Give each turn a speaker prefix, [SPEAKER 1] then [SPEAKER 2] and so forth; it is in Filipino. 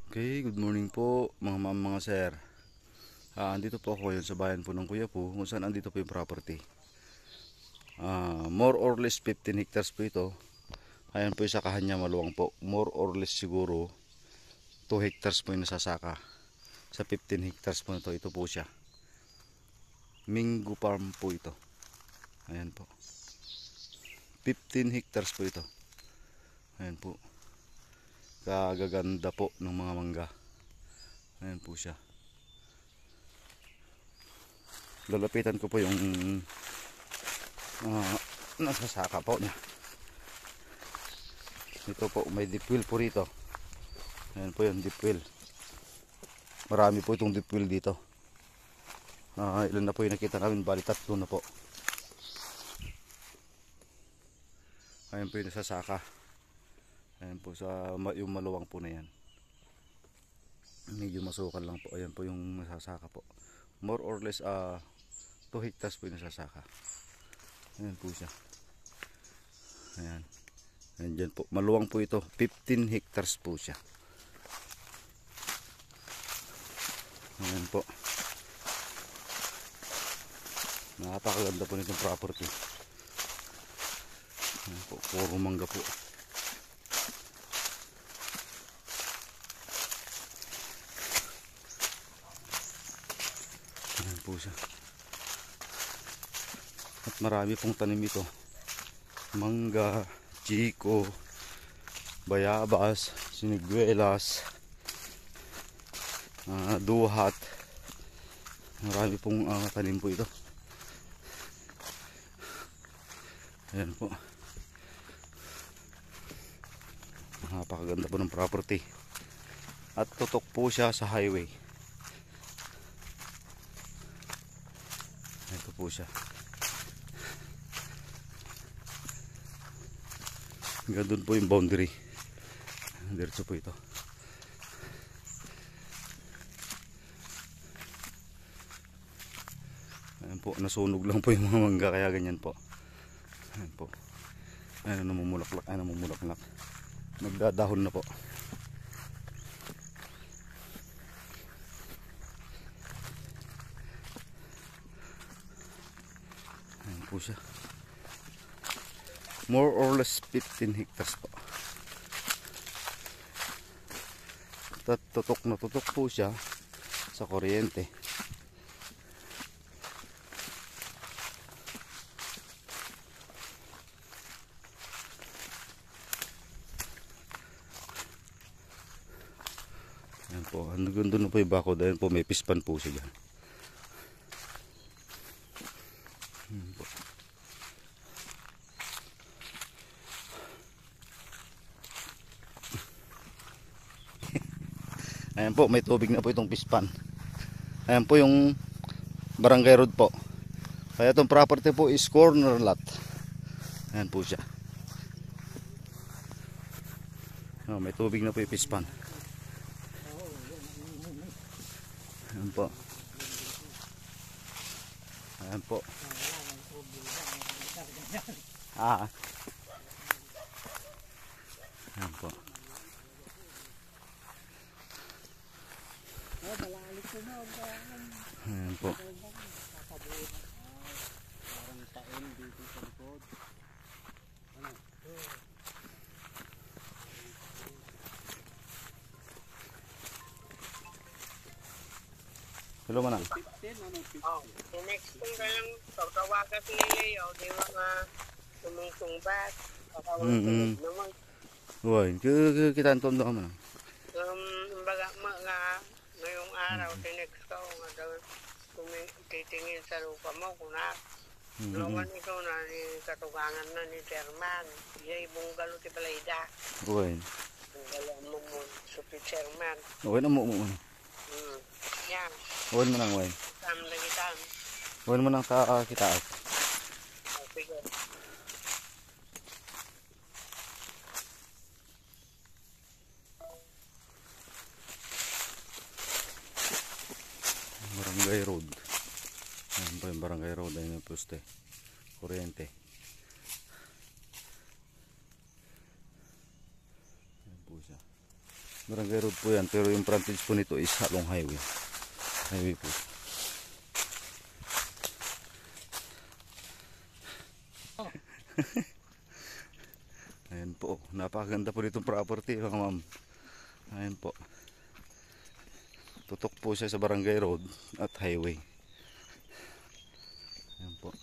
[SPEAKER 1] Okay, good morning po mga ma'am, mga sir. Andito po ako ngayon sa bayan po ng Kuya po, kung saan andito po yung property. More or less 15 hectares po ito. Ayan po yung sakahan niya, maluwang po. More or less siguro 2 hectares po yung nasasaka. Sa 15 hectares po ito, ito po siya. Mingo farm po ito. Ayan po. 15 hectares po ito. Ayan po. Kagaganda po ng mga mangga. Ayan po siya. Lalapitan ko po yung nasasaka po niya. Ito po, may deep well po rito. Ayan po yung deep well. Marami po itong deep well dito. Ilan na po yung nakita namin, bali 3 na po. Ayan po yung nasasaka. Ayan po sa yung maluwang po na yan. Medyo masukal lang po. Ayan po yung nasasaka po. More or less 2 hectares po yung nasasaka. Ayan po siya. Ayan. Ayan dyan po. Maluwang po ito. 15 hectares po siya. Ayan po. Napakaganda po nitong property. Ayan po. Puro mangga po. Ayan po siya. At marami pong tanim ito. Mangga, chiko, bayabas, siniguelas, duhat. Marami pong tanim po ito. Ayan po. Napakaganda po ng property. At tutok po siya sa highway. Ito po siya. Hanggang doon po yung boundary. Diretso po ito. Ayan po, nasunog lang po yung mga mangga kaya ganyan po. Ayan po. Ayan, namumulaklak. Ayan, namumulaklak. Nagdadahon na po. Ayan po siya. More or less 15 hectares po. Tutok na tutok po siya sa kuryente. Ayan po, hanggang doon na po yung bako. Ayan po, may pispan po siya dyan. Ayan po. Ayan po, may tubig na po itong pispan. Ayan po yung barangay road po. Kaya itong property po is corner lot. Ayan po siya. May tubig na po yung pispan. Ayan po. Ayan po. Ayan po. Ayan po. Hello manang.
[SPEAKER 2] Next kung kailang pagkawagas nila o di mga sumungsungbat kakawang naman.
[SPEAKER 1] Uy, kita anton doon manang.
[SPEAKER 2] Baga mga ngayong araw tinext ko nga daw titingin sa lupa mo kung na naman ito na ni katugangan na ni Chairman siya ibunggalo ti Palayda.
[SPEAKER 1] Uy.
[SPEAKER 2] Bunggalo mo mo supit Chairman.
[SPEAKER 1] Uy na mo.
[SPEAKER 2] Yan.
[SPEAKER 1] Uy mo nang uy.
[SPEAKER 2] Tam lagi tam.
[SPEAKER 1] Uy mo nang kita.
[SPEAKER 2] Sige.
[SPEAKER 1] Barangay Road. Ayan po yung Barangay Road. Ayan yung poste. Kuryente. Ayan po siya. Barangay road po yan, pero yung frontage po nito is halong highway. Highway po. Ayan po, napakaganda po ditong property mga ma'am. Ayan po. Tutok po siya sa barangay road at highway. Ayan po.